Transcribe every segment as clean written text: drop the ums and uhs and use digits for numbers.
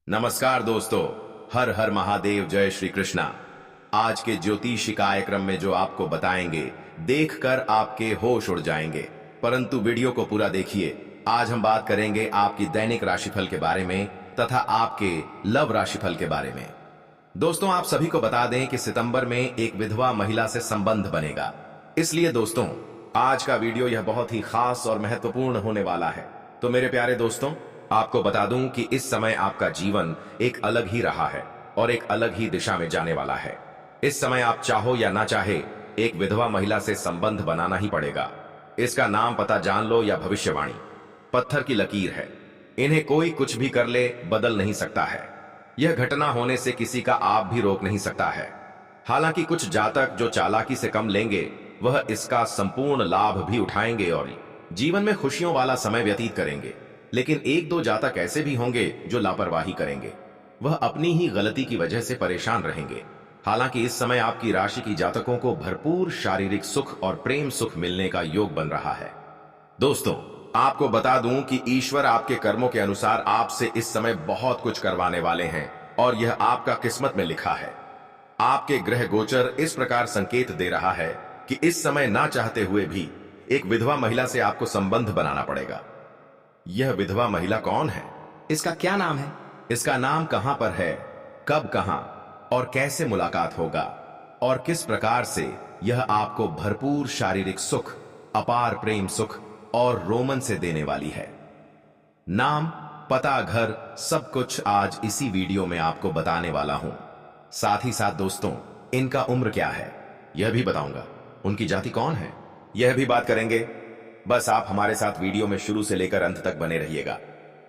नमस्कार दोस्तों। हर हर महादेव, जय श्री कृष्णा। आज के ज्योतिषी कार्यक्रम में जो आपको बताएंगे, देखकर आपके होश उड़ जाएंगे। परंतु वीडियो को पूरा देखिए। आज हम बात करेंगे आपकी दैनिक राशिफल के बारे में तथा आपके लव राशिफल के बारे में। दोस्तों, आप सभी को बता दें कि सितंबर में एक विधवा महिला से संबंध बनेगा। इसलिए दोस्तों, आज का वीडियो यह बहुत ही खास और महत्वपूर्ण होने वाला है। तो मेरे प्यारे दोस्तों, आपको बता दूं कि इस समय आपका जीवन एक अलग ही रहा है और एक अलग ही दिशा में जाने वाला है। इस समय आप चाहो या ना चाहे, एक विधवा महिला से संबंध बनाना ही पड़ेगा। इसका नाम पता जान लो या भविष्यवाणी, पत्थर की लकीर है। इन्हें कोई कुछ भी कर ले, बदल नहीं सकता है। यह घटना होने से किसी का आप भी रोक नहीं सकता है। हालांकि कुछ जातक जो चालाकी से कम लेंगे, वह इसका संपूर्ण लाभ भी उठाएंगे और जीवन में खुशियों वाला समय व्यतीत करेंगे। लेकिन एक दो जातक ऐसे भी होंगे जो लापरवाही करेंगे। वह अपनी ही गलती की वजह से परेशान रहेंगे। हालांकि इस समय आपकी राशि की जातकों को भरपूर शारीरिक सुख और प्रेम सुख मिलने का योग बन रहा है। दोस्तों, आपको बता दूं कि ईश्वर आपके कर्मों के अनुसार आपसे इस समय बहुत कुछ करवाने वाले हैं और यह आपका किस्मत में लिखा है। आपके ग्रह गोचर इस प्रकार संकेत दे रहा है कि इस समय ना चाहते हुए भी एक विधवा महिला से आपको संबंध बनाना पड़ेगा। यह विधवा महिला कौन है? इसका क्या नाम है? इसका नाम कहां पर है, कब, कहां और कैसे मुलाकात होगा और किस प्रकार से यह आपको भरपूर शारीरिक सुख, अपार प्रेम सुख और रोमन से देने वाली है। नाम, पता, घर, सब कुछ आज इसी वीडियो में आपको बताने वाला हूं। साथ ही साथ दोस्तों, इनका उम्र क्या है यह भी बताऊंगा। उनकी जाति कौन है यह भी बात करेंगे। बस आप हमारे साथ वीडियो में शुरू से लेकर अंत तक बने रहिएगा।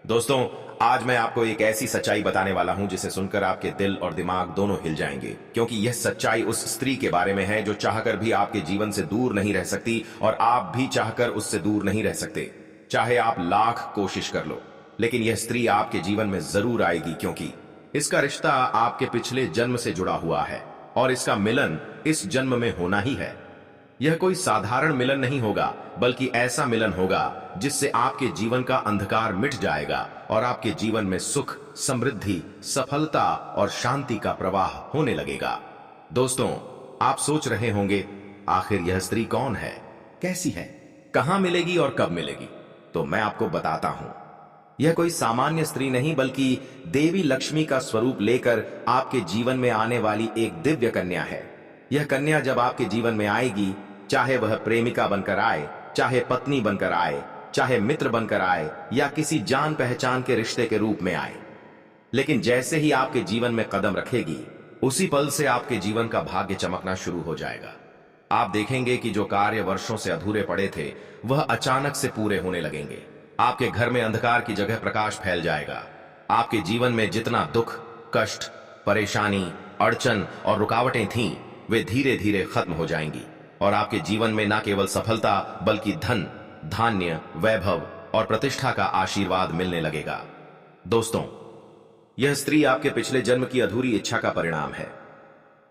दोस्तों, आज मैं आपको एक ऐसी सच्चाई बताने वाला हूं जिसे सुनकर आपके दिल और दिमाग दोनों हिल जाएंगे, क्योंकि यह सच्चाई उस स्त्री के बारे में है जो चाहकर भी आपके जीवन से दूर नहीं रह सकती और आप भी चाहकर उससे दूर नहीं रह सकते। चाहे आप लाख कोशिश कर लो, लेकिन यह स्त्री आपके जीवन में जरूर आएगी, क्योंकि इसका रिश्ता आपके पिछले जन्म से जुड़ा हुआ है और इसका मिलन इस जन्म में होना ही है। यह कोई साधारण मिलन नहीं होगा, बल्कि ऐसा मिलन होगा जिससे आपके जीवन का अंधकार मिट जाएगा और आपके जीवन में सुख, समृद्धि, सफलता और शांति का प्रवाह होने लगेगा। दोस्तों, आप सोच रहे होंगे, आखिर यह स्त्री कौन है, कैसी है, कहां मिलेगी और कब मिलेगी? तो मैं आपको बताता हूं। यह कोई सामान्य स्त्री नहीं, बल्कि देवी लक्ष्मी का स्वरूप लेकर आपके जीवन में आने वाली एक दिव्य कन्या है। यह कन्या जब आपके जीवन में आएगी, चाहे वह प्रेमिका बनकर आए, चाहे पत्नी बनकर आए, चाहे मित्र बनकर आए या किसी जान पहचान के रिश्ते के रूप में आए, लेकिन जैसे ही आपके जीवन में कदम रखेगी, उसी पल से आपके जीवन का भाग्य चमकना शुरू हो जाएगा। आप देखेंगे कि जो कार्य वर्षों से अधूरे पड़े थे, वह अचानक से पूरे होने लगेंगे। आपके घर में अंधकार की जगह प्रकाश फैल जाएगा। आपके जीवन में जितना दुख, कष्ट, परेशानी, अड़चन और रुकावटें थीं, वे धीरे धीरे खत्म हो जाएंगी और आपके जीवन में न केवल सफलता, बल्कि धन, धान्य, वैभव और प्रतिष्ठा का आशीर्वाद मिलने लगेगा। दोस्तों, यह स्त्री आपके पिछले जन्म की अधूरी इच्छा का परिणाम है।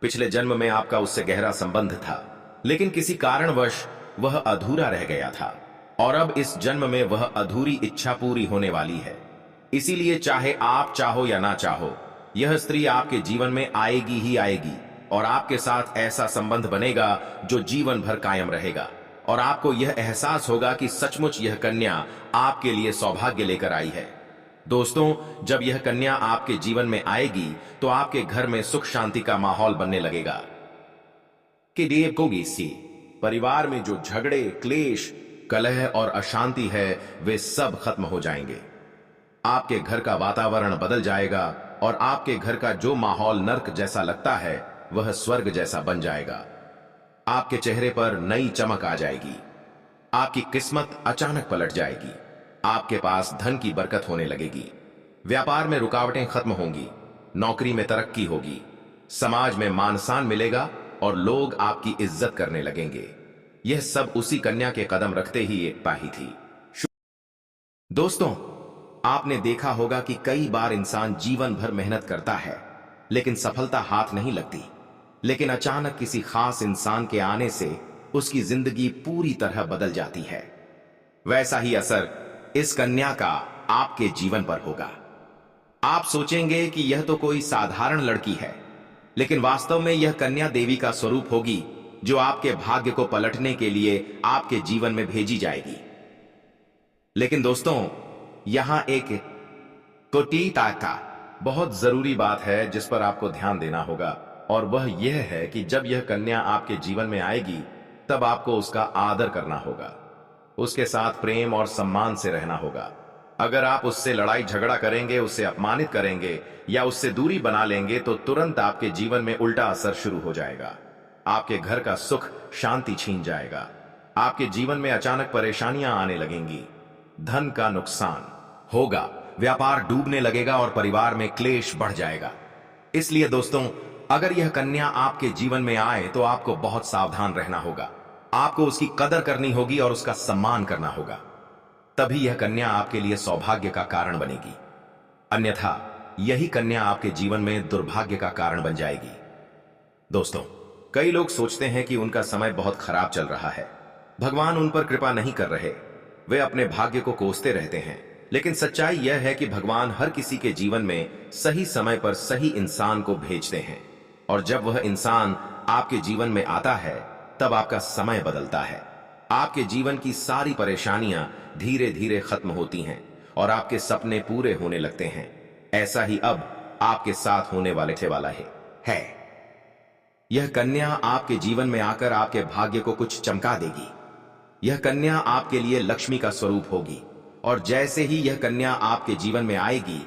पिछले जन्म में आपका उससे गहरा संबंध था, लेकिन किसी कारणवश वह अधूरा रह गया था और अब इस जन्म में वह अधूरी इच्छा पूरी होने वाली है। इसीलिए चाहे आप चाहो या ना चाहो, यह स्त्री आपके जीवन में आएगी ही आएगी और आपके साथ ऐसा संबंध बनेगा जो जीवन भर कायम रहेगा और आपको यह एहसास होगा कि सचमुच यह कन्या आपके लिए सौभाग्य लेकर आई है। दोस्तों, जब यह कन्या आपके जीवन में आएगी, तो आपके घर में सुख शांति का माहौल बनने लगेगा। कि देवकोगी सी परिवार में जो झगड़े, क्लेश, कलह और अशांति है, वे सब खत्म हो जाएंगे। आपके घर का वातावरण बदल जाएगा और आपके घर का जो माहौल नर्क जैसा लगता है, वह स्वर्ग जैसा बन जाएगा। आपके चेहरे पर नई चमक आ जाएगी। आपकी किस्मत अचानक पलट जाएगी। आपके पास धन की बरकत होने लगेगी। व्यापार में रुकावटें खत्म होंगी। नौकरी में तरक्की होगी। समाज में मान सम्मान मिलेगा और लोग आपकी इज्जत करने लगेंगे। यह सब उसी कन्या के कदम रखते ही एक पाही थी। दोस्तों, आपने देखा होगा कि कई बार इंसान जीवन भर मेहनत करता है, लेकिन सफलता हाथ नहीं लगती। लेकिन अचानक किसी खास इंसान के आने से उसकी जिंदगी पूरी तरह बदल जाती है। वैसा ही असर इस कन्या का आपके जीवन पर होगा। आप सोचेंगे कि यह तो कोई साधारण लड़की है, लेकिन वास्तव में यह कन्या देवी का स्वरूप होगी जो आपके भाग्य को पलटने के लिए आपके जीवन में भेजी जाएगी। लेकिन दोस्तों, यहां एक कुटिलता का बहुत जरूरी बात है जिस पर आपको ध्यान देना होगा, और वह यह है कि जब यह कन्या आपके जीवन में आएगी तब आपको उसका आदर करना होगा, उसके साथ प्रेम और सम्मान से रहना होगा। अगर आप उससे लड़ाई झगड़ा करेंगे, उससे अपमानित करेंगे या उससे दूरी बना लेंगे तो तुरंत आपके जीवन में उल्टा असर शुरू हो जाएगा। आपके घर का सुख शांति छीन जाएगा, आपके जीवन में अचानक परेशानियां आने लगेंगी, धन का नुकसान होगा, व्यापार डूबने लगेगा और परिवार में क्लेश बढ़ जाएगा। इसलिए दोस्तों, अगर यह कन्या आपके जीवन में आए तो आपको बहुत सावधान रहना होगा। आपको उसकी कदर करनी होगी और उसका सम्मान करना होगा, तभी यह कन्या आपके लिए सौभाग्य का कारण बनेगी। अन्यथा यही कन्या आपके जीवन में दुर्भाग्य का कारण बन जाएगी। दोस्तों, कई लोग सोचते हैं कि उनका समय बहुत खराब चल रहा है, भगवान उन पर कृपा नहीं कर रहे, वे अपने भाग्य को कोसते रहते हैं। लेकिन सच्चाई यह है कि भगवान हर किसी के जीवन में सही समय पर सही इंसान को भेजते हैं, और जब वह इंसान आपके जीवन में आता है तब आपका समय बदलता है। आपके जीवन की सारी परेशानियां धीरे धीरे खत्म होती हैं और आपके सपने पूरे होने लगते हैं। ऐसा ही अब आपके साथ होने वाला है। यह कन्या आपके जीवन में आकर आपके भाग्य को कुछ चमका देगी। यह कन्या आपके लिए लक्ष्मी का स्वरूप होगी, और जैसे ही यह कन्या आपके जीवन में आएगी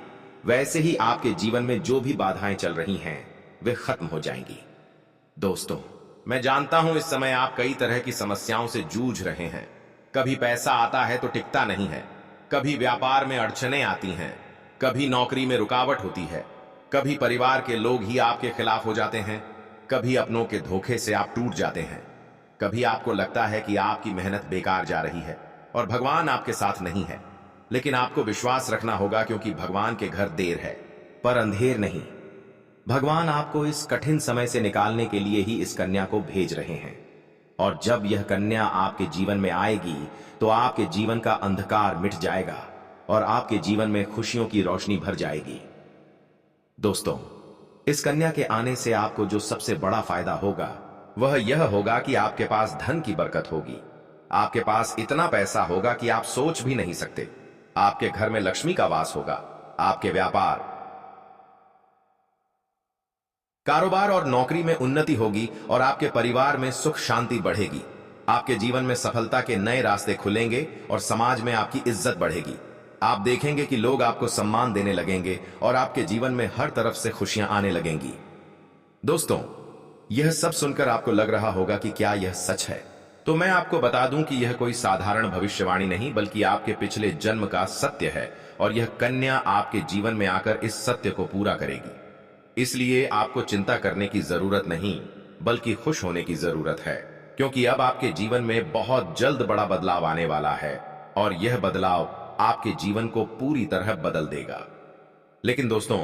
वैसे ही आपके जीवन में जो भी बाधाएं चल रही हैं वे खत्म हो जाएंगी। दोस्तों, मैं जानता हूं इस समय आप कई तरह की समस्याओं से जूझ रहे हैं। कभी पैसा आता है तो टिकता नहीं है, कभी व्यापार में अड़चनें आती हैं, कभी नौकरी में रुकावट होती है, कभी परिवार के लोग ही आपके खिलाफ हो जाते हैं, कभी अपनों के धोखे से आप टूट जाते हैं, कभी आपको लगता है कि आपकी मेहनत बेकार जा रही है और भगवान आपके साथ नहीं है। लेकिन आपको विश्वास रखना होगा, क्योंकि भगवान के घर देर है पर अंधेर नहीं। भगवान आपको इस कठिन समय से निकालने के लिए ही इस कन्या को भेज रहे हैं, और जब यह कन्या आपके जीवन में आएगी तो आपके जीवन का अंधकार मिट जाएगा और आपके जीवन में खुशियों की रोशनी भर जाएगी। दोस्तों, इस कन्या के आने से आपको जो सबसे बड़ा फायदा होगा वह यह होगा कि आपके पास धन की बरकत होगी। आपके पास इतना पैसा होगा कि आप सोच भी नहीं सकते। आपके घर में लक्ष्मी का वास होगा। आपके व्यापार, कारोबार और नौकरी में उन्नति होगी और आपके परिवार में सुख शांति बढ़ेगी। आपके जीवन में सफलता के नए रास्ते खुलेंगे और समाज में आपकी इज्जत बढ़ेगी। आप देखेंगे कि लोग आपको सम्मान देने लगेंगे और आपके जीवन में हर तरफ से खुशियां आने लगेंगी। दोस्तों, यह सब सुनकर आपको लग रहा होगा कि क्या यह सच है? तो मैं आपको बता दूं कि यह कोई साधारण भविष्यवाणी नहीं, बल्कि आपके पिछले जन्म का सत्य है, और यह कन्या आपके जीवन में आकर इस सत्य को पूरा करेगी। इसलिए आपको चिंता करने की जरूरत नहीं, बल्कि खुश होने की जरूरत है, क्योंकि अब आपके जीवन में बहुत जल्द बड़ा बदलाव आने वाला है, और यह बदलाव आपके जीवन को पूरी तरह बदल देगा। लेकिन दोस्तों,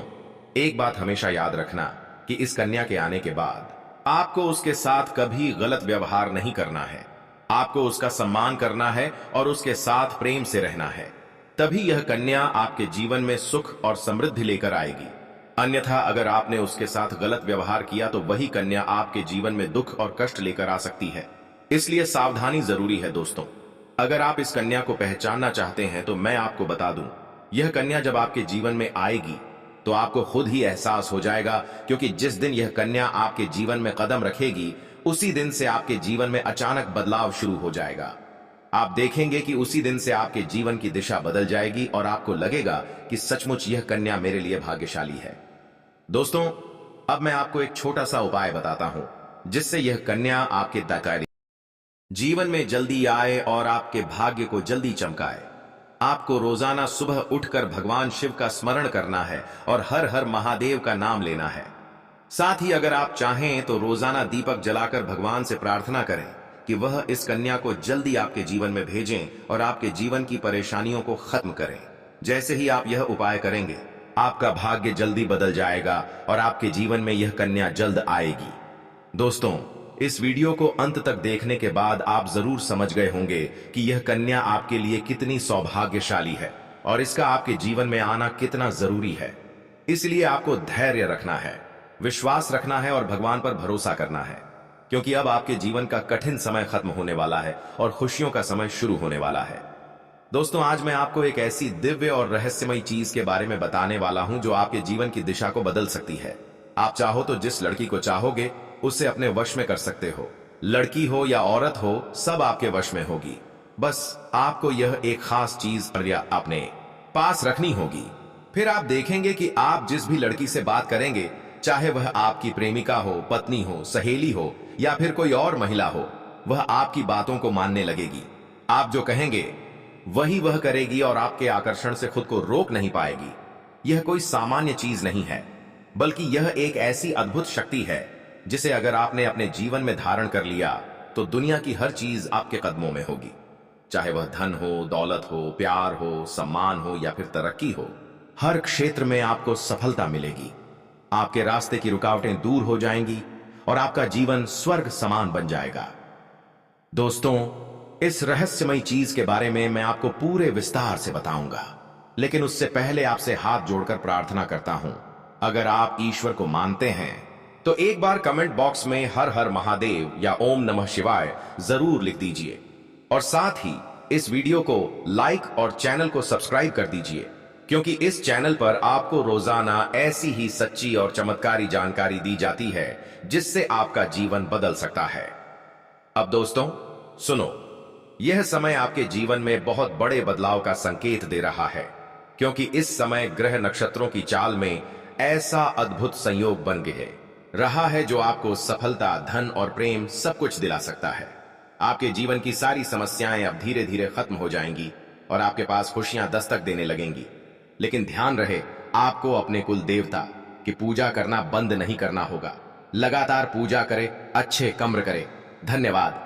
एक बात हमेशा याद रखना कि इस कन्या के आने के बाद आपको उसके साथ कभी गलत व्यवहार नहीं करना है। आपको उसका सम्मान करना है और उसके साथ प्रेम से रहना है। तभी यह कन्या आपके जीवन में सुख और समृद्धि लेकर आएगी। अन्यथा अगर आपने उसके साथ गलत व्यवहार किया तो वही कन्या आपके जीवन में दुख और कष्ट लेकर आ सकती है। इसलिए सावधानी जरूरी है। दोस्तों, अगर आप इस कन्या को पहचानना चाहते हैं तो मैं आपको बता दूं, यह कन्या जब आपके जीवन में आएगी तो आपको खुद ही एहसास हो जाएगा, क्योंकि जिस दिन यह कन्या आपके जीवन में कदम रखेगी उसी दिन से आपके जीवन में अचानक बदलाव शुरू हो जाएगा। आप देखेंगे कि उसी दिन से आपके जीवन की दिशा बदल जाएगी और आपको लगेगा कि सचमुच यह कन्या मेरे लिए भाग्यशाली है। दोस्तों, अब मैं आपको एक छोटा सा उपाय बताता हूं जिससे यह कन्या आपके दायरे जीवन में जल्दी आए और आपके भाग्य को जल्दी चमकाए। आपको रोजाना सुबह उठकर भगवान शिव का स्मरण करना है और हर हर महादेव का नाम लेना है। साथ ही अगर आप चाहें तो रोजाना दीपक जलाकर भगवान से प्रार्थना करें कि वह इस कन्या को जल्दी आपके जीवन में भेजें और आपके जीवन की परेशानियों को खत्म करें। जैसे ही आप यह उपाय करेंगे, आपका भाग्य जल्दी बदल जाएगा और आपके जीवन में यह कन्या जल्द आएगी। दोस्तों, इस वीडियो को अंत तक देखने के बाद आप जरूर समझ गए होंगे कि यह कन्या आपके लिए कितनी सौभाग्यशाली है और इसका आपके जीवन में आना कितना जरूरी है। इसलिए आपको धैर्य रखना है, विश्वास रखना है और भगवान पर भरोसा करना है, क्योंकि अब आपके जीवन का कठिन समय खत्म होने वाला है और खुशियों का समय शुरू होने वाला है। दोस्तों, आज मैं आपको एक ऐसी दिव्य और रहस्यमयी चीज के बारे में बताने वाला हूं जो आपके जीवन की दिशा को बदल सकती है। आप चाहो तो जिस लड़की को चाहोगे उसे अपने वश में कर सकते हो। लड़की हो या औरत हो, सब आपके वश में होगी। बस आपको यह एक खास चीज अपने पास रखनी होगी। फिर आप देखेंगे कि आप जिस भी लड़की से बात करेंगे, चाहे वह आपकी प्रेमिका हो, पत्नी हो, सहेली हो या फिर कोई और महिला हो, वह आपकी बातों को मानने लगेगी। आप जो कहेंगे वही वह करेगी और आपके आकर्षण से खुद को रोक नहीं पाएगी। यह कोई सामान्य चीज नहीं है, बल्कि यह एक ऐसी अद्भुत शक्ति है जिसे अगर आपने अपने जीवन में धारण कर लिया तो दुनिया की हर चीज आपके कदमों में होगी। चाहे वह धन हो, दौलत हो, प्यार हो, सम्मान हो या फिर तरक्की हो, हर क्षेत्र में आपको सफलता मिलेगी। आपके रास्ते की रुकावटें दूर हो जाएंगी और आपका जीवन स्वर्ग समान बन जाएगा। दोस्तों, इस रहस्यमयी चीज के बारे में मैं आपको पूरे विस्तार से बताऊंगा, लेकिन उससे पहले आपसे हाथ जोड़कर प्रार्थना करता हूं। अगर आप ईश्वर को मानते हैं तो एक बार कमेंट बॉक्स में हर हर महादेव या ओम नमः शिवाय जरूर लिख दीजिए और साथ ही इस वीडियो को लाइक और चैनल को सब्सक्राइब कर दीजिए, क्योंकि इस चैनल पर आपको रोजाना ऐसी ही सच्ची और चमत्कारी जानकारी दी जाती है जिससे आपका जीवन बदल सकता है। अब दोस्तों सुनो, यह समय आपके जीवन में बहुत बड़े बदलाव का संकेत दे रहा है, क्योंकि इस समय ग्रह नक्षत्रों की चाल में ऐसा अद्भुत संयोग बन गए रहा है जो आपको सफलता, धन और प्रेम सब कुछ दिला सकता है। आपके जीवन की सारी समस्याएं अब धीरे धीरे खत्म हो जाएंगी और आपके पास खुशियां दस्तक देने लगेंगी। लेकिन ध्यान रहे, आपको अपने कुल देवता की पूजा करना बंद नहीं करना होगा। लगातार पूजा करें, अच्छे कर्म करें। धन्यवाद।